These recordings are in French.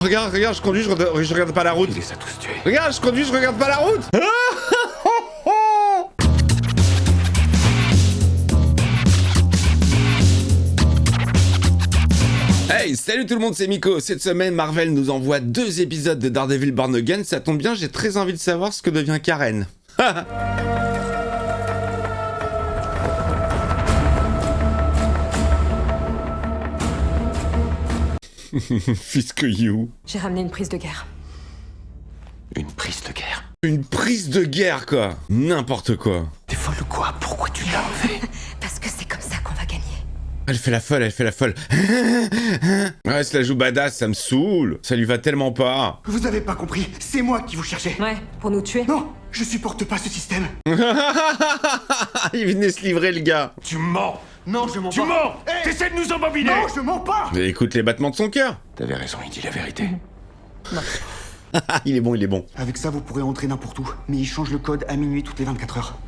Regarde, regarde, je conduis, je regarde pas la route. Il les a tous tués. Regarde, je conduis, je regarde pas la route. Hey, salut tout le monde, c'est Miko. Cette semaine, Marvel nous envoie 2 épisodes de Daredevil Born Again. Ça tombe bien, j'ai très envie de savoir ce que devient Karen. Fisk you. J'ai ramené une prise de guerre. Une prise de guerre. Une prise de guerre, quoi. N'importe quoi. T'es folle ou quoi? Pourquoi tu l'as enlevé? Parce que c'est comme ça qu'on va gagner. Elle fait la folle, elle fait la folle. Ouais, se la joue badass, ça me saoule. Ça lui va tellement pas. Vous avez pas compris, c'est moi qui vous cherchais. Ouais, pour nous tuer. Non, je supporte pas ce système. Il venait se livrer, le gars. Tu mens. Non, je mens Tu pas. mens! Hey, T'essaies de nous embobiner! non, je mens pas. Mais écoute les battements de son cœur. T'avais raison, il dit la vérité. Il est bon, il est bon. Avec ça, vous pourrez entrer n'importe où, mais il change le code à minuit toutes les 24 heures.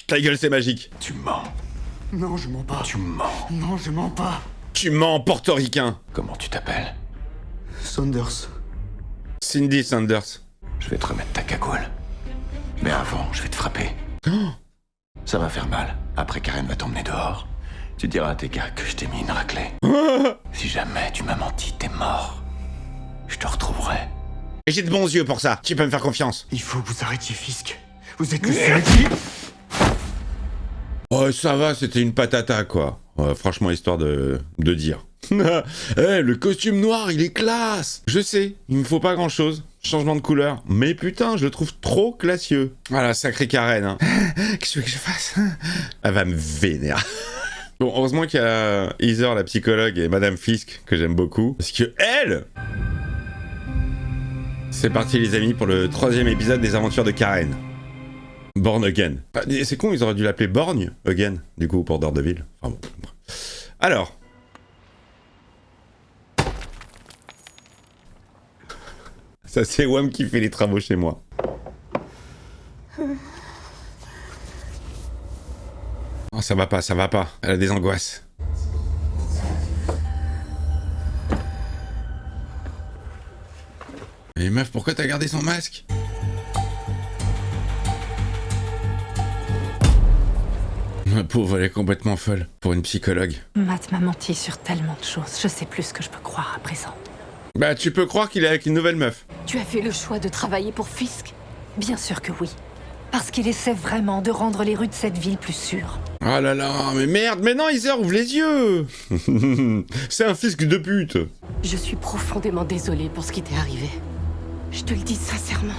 Ta gueule, c'est magique. Tu mens. Non, je mens pas. Tu mens. Non, je mens pas. Tu mens, portoricain. Comment tu t'appelles? Saunders. Cindy Sanders. Je vais te remettre ta cagoule. Mais avant, je vais te frapper. Ça va faire mal. Après, Karen va t'emmener dehors. Tu diras à tes gars que je t'ai mis une raclée. Si jamais tu m'as menti, t'es mort. Je te retrouverai. Et j'ai de bons yeux pour ça. Tu peux me faire confiance. Il faut que vous arrêtiez, Fisk. Vous êtes le seul qui... Oh, ça va, c'était une patata, quoi. Ouais, franchement, histoire de dire. Eh, le costume noir, il est classe. Je sais, il me faut pas grand-chose. Changement de couleur. Mais putain, je le trouve trop classieux. Voilà, sacré Karen, hein. Qu'est-ce que tu veux que je fasse? Elle va me vénérer. Bon, heureusement qu'il y a Heather, la psychologue, et Madame Fisk, que j'aime beaucoup. Parce que elle... C'est parti, les amis, pour le 3e épisode des aventures de Karen. Born Again. Ah, c'est con, ils auraient dû l'appeler Born Again, du coup, pour Daredevil. Enfin bon. Alors... Ça, c'est Wham qui fait les travaux chez moi. Oh, ça va pas, ça va pas. Elle a des angoisses. Mais meuf, pourquoi t'as gardé son masque? Ma pauvre, elle est complètement folle. Pour une psychologue. Matt m'a menti sur tellement de choses. Je sais plus ce que je peux croire à présent. Bah, tu peux croire qu'il est avec une nouvelle meuf. Tu as fait le choix de travailler pour Fisk? Bien sûr que oui. Parce qu'il essaie vraiment de rendre les rues de cette ville plus sûres. Oh là là, mais merde, mais non, Heather, ouvre les yeux. C'est un Fisk de pute. Je suis profondément désolée pour ce qui t'est arrivé. Je te le dis sincèrement.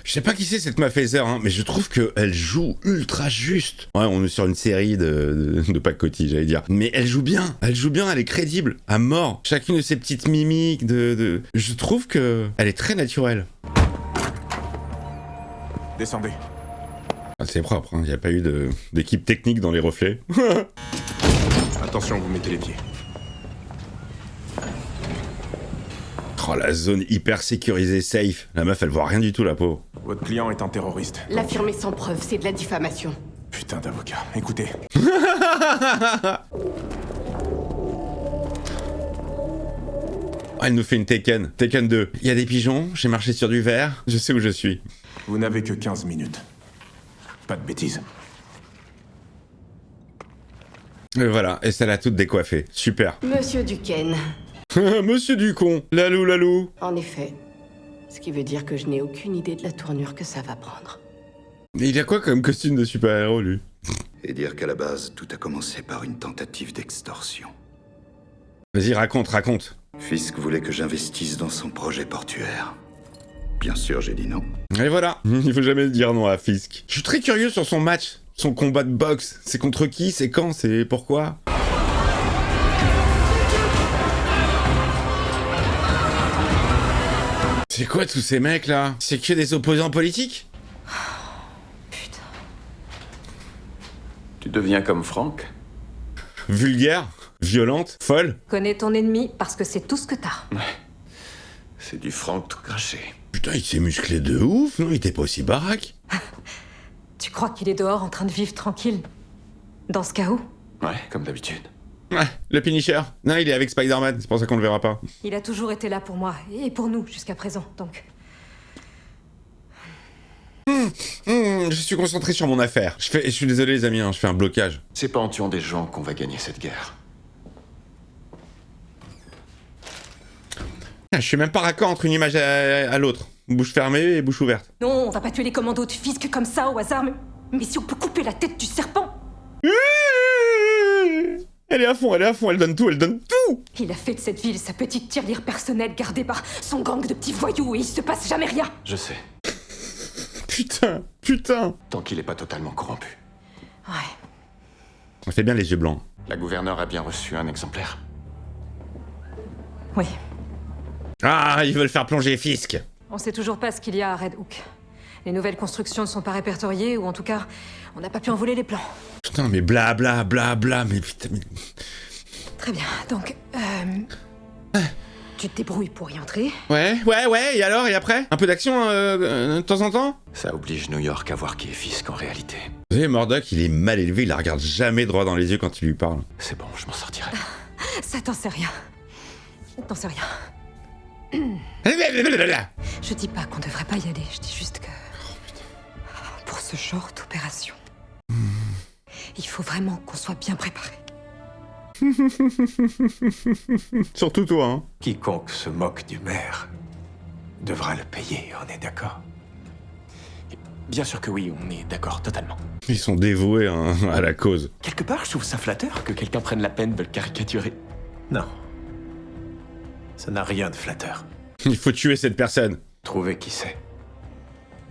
Je sais pas qui c'est cette meuf Heather, hein, mais je trouve qu'elle joue ultra juste. Ouais, on est sur une série de pacotille, j'allais dire. Mais elle joue bien, elle est crédible, à mort. Chacune de ses petites mimiques, Je trouve que elle est très naturelle. Descendez. Ah, c'est propre, il n'y a pas eu d'équipe technique dans les reflets. Attention, vous mettez les pieds. Oh, la zone hyper sécurisée, safe. La meuf, elle voit rien du tout, la peau. Votre client est un terroriste. L'affirmer sans preuve, c'est de la diffamation. Putain d'avocat. Écoutez. Elle nous fait une Taken. Taken 2. Il y a des pigeons, j'ai marché sur du verre, je sais où je suis. Vous n'avez que 15 minutes. Pas de bêtises. Et voilà, et ça l'a toute décoiffée. Super. Monsieur Duquesne. Monsieur Ducon, lalou lalou. En effet. Ce qui veut dire que je n'ai aucune idée de la tournure que ça va prendre. Il a quoi comme costume de super-héros, lui? Et dire qu'à la base, tout a commencé par une tentative d'extorsion. Vas-y, raconte. Fisk voulait que j'investisse dans son projet portuaire. Bien sûr, j'ai dit non. Et voilà, il faut jamais dire non à Fisk. Je suis très curieux sur son match, son combat de boxe. C'est contre qui? C'est quand? C'est pourquoi? C'est quoi tous ces mecs là? C'est que des opposants politiques? Putain. Tu deviens comme Franck? Vulgaire? Violente? Folle? Connais ton ennemi parce que c'est tout ce que t'as. C'est du Franck tout craché. Putain, il s'est musclé de ouf, non? Il était pas aussi baraque. Tu crois qu'il est dehors en train de vivre tranquille? Dans ce chaos? Ouais, comme d'habitude. Ouais, le Punisher. Non, il est avec Spider-Man, c'est pour ça qu'on le verra pas. Il a toujours été là pour moi, et pour nous, jusqu'à présent, donc... Je suis concentré sur mon affaire. Je suis désolé les amis, hein, je fais un blocage. C'est pas en tuant des gens qu'on va gagner cette guerre. Ah, je suis même pas raccord entre une image à l'autre. Bouche fermée et bouche ouverte. Non, on va pas tuer les commandos de Fisk comme ça, au hasard, mais si on peut couper la tête du serpent... Elle est à fond, elle donne tout, Il a fait de cette ville sa petite tirelire personnelle gardée par son gang de petits voyous et il se passe jamais rien. Je sais, Putain. tant qu'il est pas totalement corrompu. Ouais. On fait bien les yeux blancs. La gouverneure a bien reçu un exemplaire. Oui. Ah, ils veulent faire plonger Fisk. On sait toujours pas ce qu'il y a à Red Hook. Les nouvelles constructions ne sont pas répertoriées, ou en tout cas, on n'a pas pu en voler les plans. Putain, mais bla, mais putain, mais... Très bien, donc, tu te débrouilles pour y entrer. Ouais, et alors, et après? Un peu d'action, de temps en temps? Ça oblige New York à voir qui est Fisk en réalité. Vous savez, Murdoch, il est mal élevé, il la regarde jamais droit dans les yeux quand il lui parle. C'est bon, je m'en sortirai. Ça, t'en sais rien. T'en sais rien. Je dis pas qu'on devrait pas y aller, je dis juste que... Pour ce genre d'opération, il faut vraiment qu'on soit bien préparé. Surtout toi, hein. Quiconque se moque du maire devra le payer, on est d'accord? Bien sûr que oui, on est d'accord, totalement. Ils sont dévoués hein, à la cause. Quelque part, je trouve ça flatteur que quelqu'un prenne la peine de le caricaturer. Non. Ça n'a rien de flatteur. Il faut tuer cette personne. Trouvez qui c'est.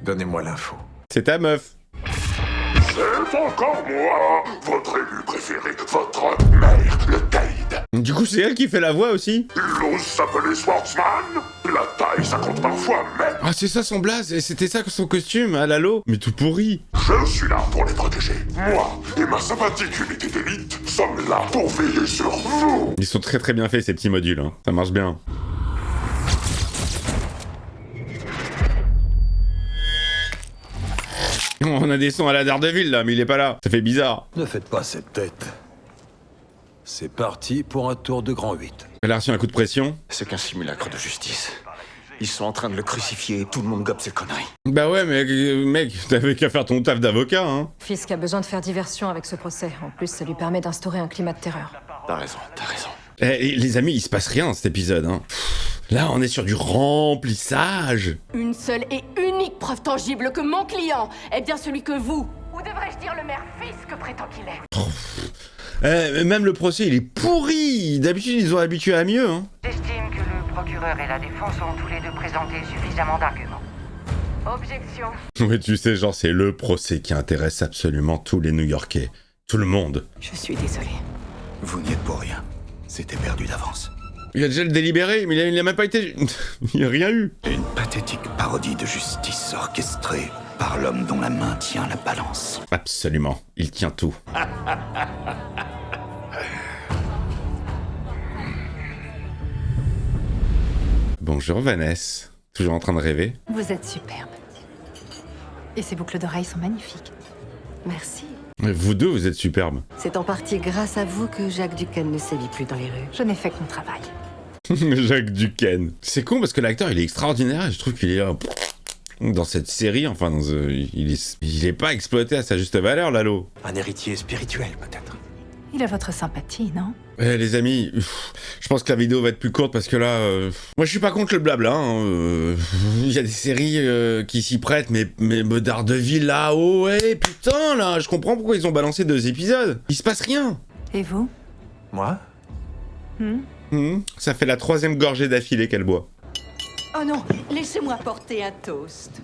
Donnez-moi l'info. C'est ta meuf. C'est encore moi, votre élu préféré, votre mère, le Taïd. Du coup, c'est elle qui fait la voix aussi. Il ose s'appeler Swordsman. La taille, ça compte parfois, mais Ah, c'est ça son blaze, et c'était ça son costume, à Lalo. Mais tout pourri. je suis là pour les protéger. Moi et ma sympathique unité d'élite sommes là pour veiller sur vous. Ils sont très très bien faits ces petits modules, hein. Ça marche bien. On a des sons à la Daredevil là, mais il est pas là. Ça fait bizarre. Ne faites pas cette tête. C'est parti pour un tour de grand 8. Elle a reçu un coup de pression. C'est qu'un simulacre de justice. Ils sont en train de le crucifier et tout le monde gobe ses conneries. Bah ouais, mais mec, t'avais qu'à faire ton taf d'avocat, hein. Fisk a besoin de faire diversion avec ce procès. En plus, ça lui permet d'instaurer un climat de terreur. T'as raison. Eh, les amis, il se passe rien dans cet épisode, hein. Là, on est sur du remplissage. Une seule et unique preuve tangible que mon client est bien celui que vous, ou devrais-je dire le maire Fisk prétend qu'il est. Même le procès, il est pourri. D'habitude, ils ont habitué à mieux, hein. J'estime que le procureur et la défense ont tous les deux présenté suffisamment d'arguments. Objection. Ouais, tu sais, genre, c'est le procès qui intéresse absolument tous les New-Yorkais. Tout le monde. Je suis désolée. Vous n'y êtes pour rien. C'était perdu d'avance. Il a déjà le délibéré, mais il a même pas été... il a rien eu. Une pathétique parodie de justice orchestrée par l'homme dont la main tient la balance. Absolument. Il tient tout. Bonjour Vanessa. Toujours en train de rêver. Vous êtes superbe. Et ces boucles d'oreilles sont magnifiques. Merci. Vous deux, vous êtes superbes. C'est en partie grâce à vous que Jacques Duquesne ne sévit plus dans les rues. Je n'ai fait que mon travail. Jacques Duquesne. C'est con parce que l'acteur, il est extraordinaire et je trouve qu'il est... dans cette série, enfin, il est pas exploité à sa juste valeur, Lalo. Un héritier spirituel, peut-être. Il a votre sympathie, non? Les amis, je pense que la vidéo va être plus courte parce que là... moi, je suis pas contre le blabla, hein. Il y a des séries qui s'y prêtent, mais Daredevil, là, oh, ouais, putain, là, je comprends pourquoi ils ont balancé 2 épisodes. Il se passe rien. Et vous? Moi? Ça fait la 3e gorgée d'affilée qu'elle boit. Oh non, laissez-moi porter un toast.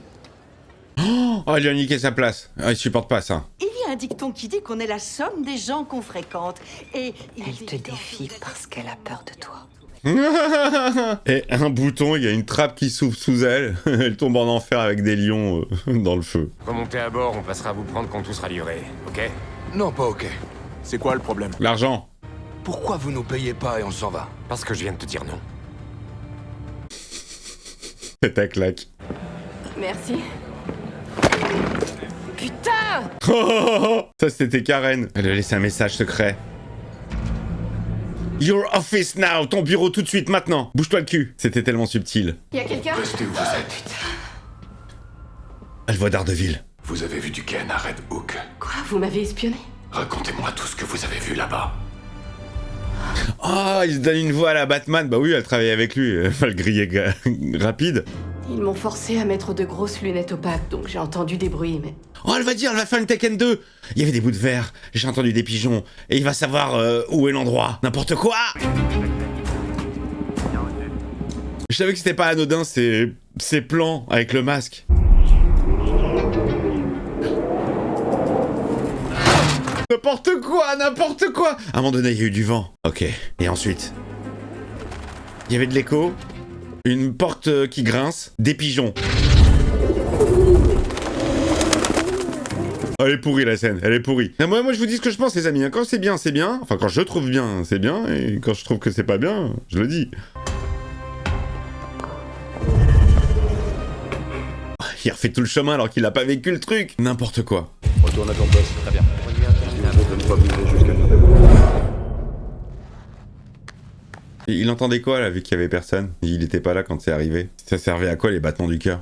Oh, elle lui a niqué sa place. Ah, il supporte pas ça. Il y a un dicton qui dit qu'on est la somme des gens qu'on fréquente. Et Elle te défie parce qu'elle a peur de toi. Et un bouton, il y a une trappe qui s'ouvre sous elle. Elle tombe en enfer avec des lions dans le feu. Remontez à bord, on passera vous prendre quand tout sera livré, ok? Non, pas ok. C'est quoi le problème? L'argent. Pourquoi vous nous payez pas et on s'en va? Parce que je viens de te dire non. C'est ta claque. Merci. Putain! Ça, c'était Karen. Elle a laissé un message secret. Your office now, ton bureau tout de suite, maintenant. Bouge-toi le cul. C'était tellement subtil. Y a quelqu'un? Restez où vous êtes. Elle voit Daredevil. Vous avez vu du Ken à Red Hook. Quoi? Vous m'avez espionné? Racontez-moi tout ce que vous avez vu là-bas. Oh, il se donne une voix à la Batman. Bah oui, elle travaille avec lui. Elle va le griller rapide. Ils m'ont forcé à mettre de grosses lunettes opaques, donc j'ai entendu des bruits, mais... Oh, elle va faire une Tekken 2. Il y avait des bouts de verre, j'ai entendu des pigeons, et il va savoir où est l'endroit. N'importe quoi. Je savais que c'était pas anodin, ces plans avec le masque. N'importe quoi. À un moment donné, il y a eu du vent. Ok, et ensuite... Il y avait de l'écho, une porte qui grince, des pigeons. Elle est pourrie la scène, elle est pourrie. Non, moi je vous dis ce que je pense les amis, quand c'est bien, c'est bien. Enfin quand je trouve bien, c'est bien. Et quand je trouve que c'est pas bien, je le dis. Il refait tout le chemin alors qu'il a pas vécu le truc. N'importe quoi. Retourne à ton poste. Très bien. Il entendait quoi là vu qu'il y avait personne? Il était pas là quand c'est arrivé. Ça servait à quoi les battements du cœur?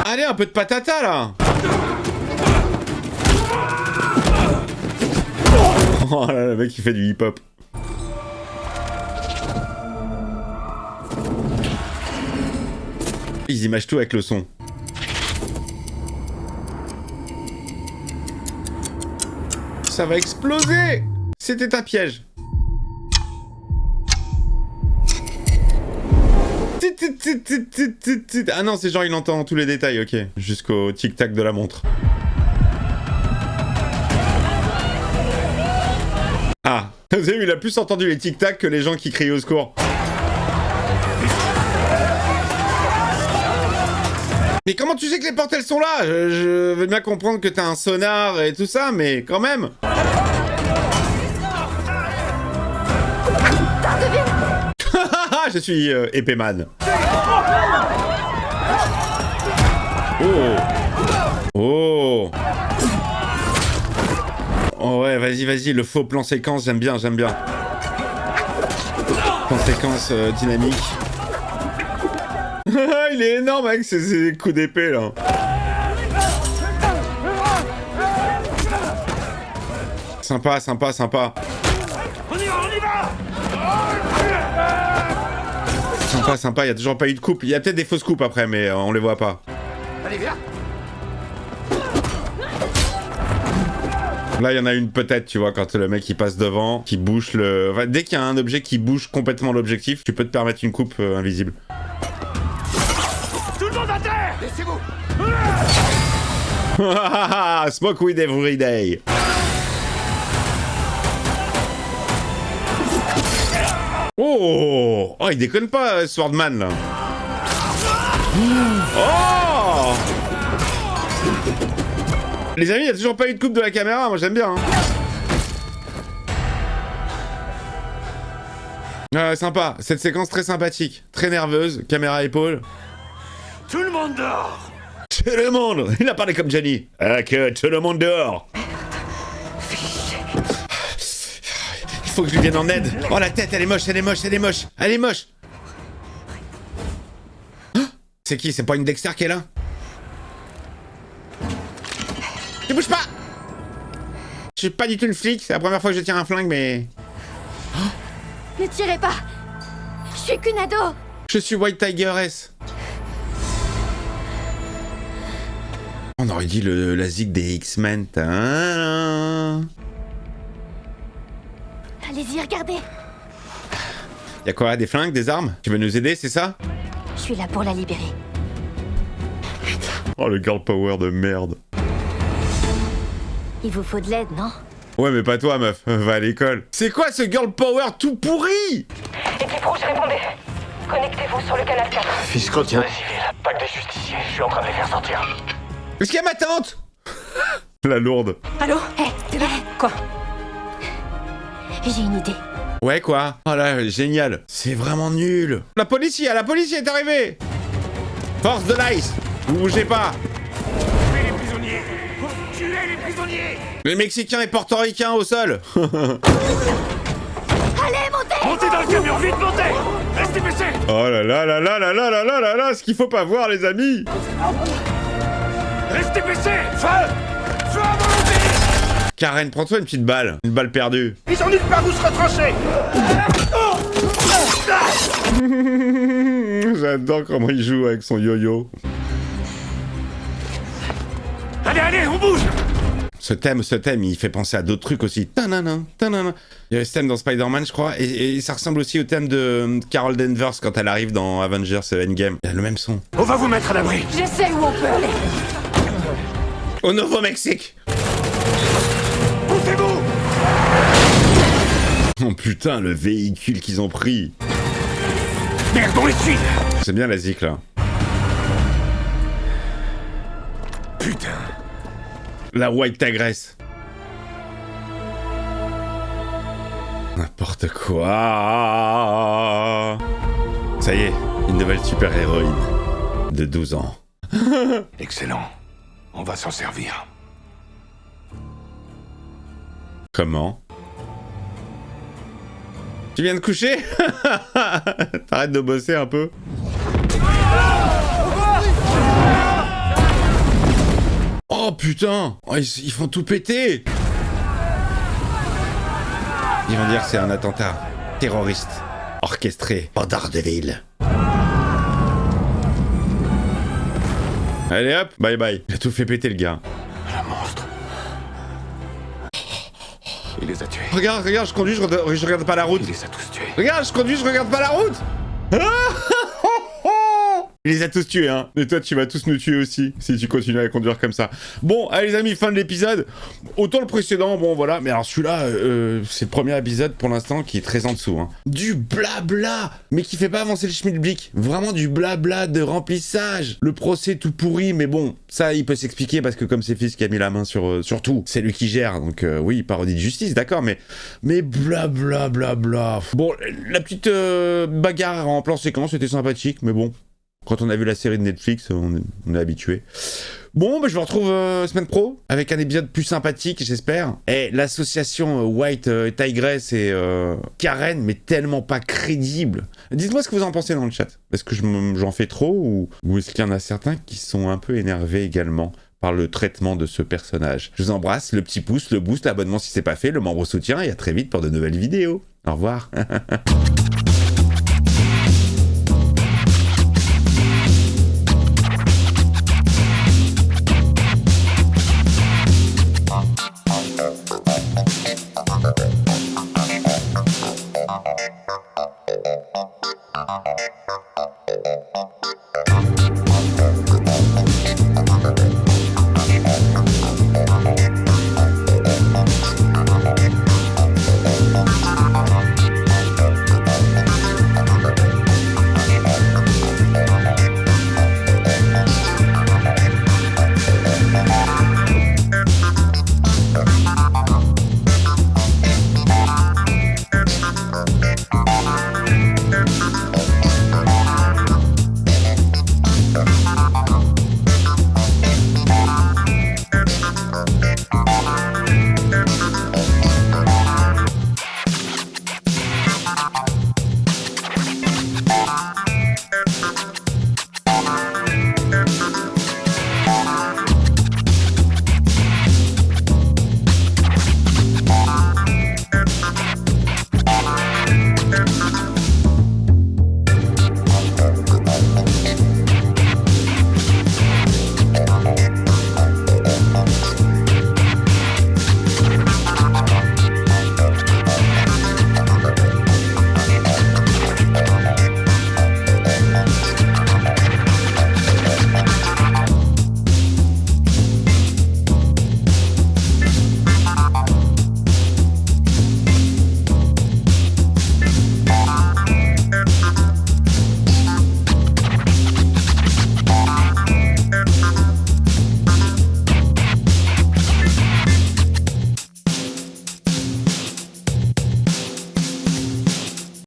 Allez, un peu de patata là. Oh là, le mec il fait du hip-hop. Ils imagent tout avec le son. Ça va exploser. C'était un piège. Ah non, c'est genre il entend tous les détails, ok. Jusqu'au tic-tac de la montre. Ah, vous avez vu, il a plus entendu les tic-tac que les gens qui crient au secours. Mais comment tu sais que les portes elles sont là? Je veux bien comprendre que t'as un sonar et tout ça, mais quand même. Je suis épée man. Oh. Oh. Oh ouais, vas-y, le faux plan séquence, j'aime bien. Plan séquence dynamique. Il est énorme avec ses coups d'épée là. Sympa. On y va. Sympa, il y a toujours pas eu de coupe. Il y a peut-être des fausses coupes après, mais on les voit pas. Allez, viens. Là, il y en a une peut-être, tu vois, quand le mec il passe devant, qui bouge le... Enfin, dès qu'il y a un objet qui bouge complètement l'objectif, tu peux te permettre une coupe invisible. Tout le monde à terre. Laissez-vous. Smoke weed every day. Oh, il déconne pas, Swordman, là. Oh. Les amis, il n'y a toujours pas eu de coupe de la caméra, moi j'aime bien. Sympa, cette séquence très sympathique, très nerveuse, caméra épaule. Tout le monde dehors. Tout le monde. Il a parlé comme Jenny. Que tout le monde dehors. Il faut que je lui vienne en aide. Oh la tête, elle est moche. C'est qui? C'est pas une Dexter qui est là? Tu bouges pas. Je suis pas du tout une flic, c'est la première fois que je tire un flingue, mais... Ne tirez pas. Je suis qu'une ado. Je suis White Tiger S. On aurait dit la zig des X-Men. Allez-y, regardez. Y'a quoi? Des flingues? Des armes? Tu veux nous aider, c'est ça? Je suis là pour la libérer. Oh, le girl power de merde. Il vous faut de l'aide, non? Ouais, mais pas toi, meuf. Va à l'école. C'est quoi ce girl power tout pourri? Équipe rouge, répondez. Connectez-vous sur le canal 4. Fils chrétien. Des civils, pas que des justiciers. Je suis en train de les faire sortir. Est-ce qu'il y a ma tante? La lourde. Allô? T'es là? Quoi? J'ai une idée. Ouais, quoi? Oh là, génial. C'est vraiment nul. La police est arrivée. Force de l'ice. Vous bougez pas. Tuez les prisonniers. Tuez les gagné. Les Mexicains et Portoricains au sol. Allez, montez! Montez dans le camion, vite, montez. Restez baissés. Oh là là là là là là là là là là, ce qu'il faut pas voir, les amis. Restez baissés. Feu à volonté. Karen, prends-toi une petite balle. Une balle perdue. Ils ont nulle part où se retrancher. J'adore comment il joue avec son yo-yo. Allez, allez, on bouge. Ce thème, il fait penser à d'autres trucs aussi. Tanana, tanana. Il y avait ce thème dans Spider-Man, je crois, et ça ressemble aussi au thème de Carol Danvers quand elle arrive dans Avengers Endgame. Il a le même son. On va vous mettre à l'abri. Je sais où on peut aller. Au Nouveau-Mexique. Poussez-vous. Oh putain, le véhicule qu'ils ont pris. Merde, on les suit. C'est bien la zik, là. Putain. La White Tigress. N'importe quoi. Ça y est, une nouvelle super-héroïne de 12 ans. Excellent. On va s'en servir. Comment? Tu viens de coucher? T'arrêtes de bosser un peu? Oh putain! Oh, ils font tout péter! Ils vont dire que c'est un attentat terroriste orchestré par Daredevil. Allez hop, bye bye. Il a tout fait péter le gars. Le monstre. Il les a tués. Regarde, je conduis, je regarde pas la route. Il les a tous tués. Regarde, je conduis, je regarde pas la route. Il les a tous tués, hein. Et toi, tu vas tous nous tuer aussi, si tu continues à conduire comme ça. Bon, allez les amis, fin de l'épisode. Autant le précédent, bon voilà. Mais alors celui-là, c'est le premier épisode pour l'instant qui est très en dessous. Hein. Du blabla, mais qui fait pas avancer le schmilblick. Vraiment du blabla de remplissage. Le procès tout pourri, mais bon, ça, il peut s'expliquer parce que comme c'est Fils qui a mis la main sur tout, c'est lui qui gère. Donc oui, parodie de justice, d'accord, mais blabla, blabla. Bon, la petite bagarre en plan séquence était sympathique, mais bon. Quand on a vu la série de Netflix, on est habitué. Bon, bah, je vous retrouve semaine pro, avec un épisode plus sympathique, j'espère. Et l'association White Tigress et Karen, mais tellement pas crédible. Dites-moi ce que vous en pensez dans le chat. Est-ce que j'en fais trop, ou est-ce qu'il y en a certains qui sont un peu énervés également par le traitement de ce personnage? Je vous embrasse, le petit pouce, le boost, l'abonnement si c'est pas fait, le membre soutien, et à très vite pour de nouvelles vidéos. Au revoir.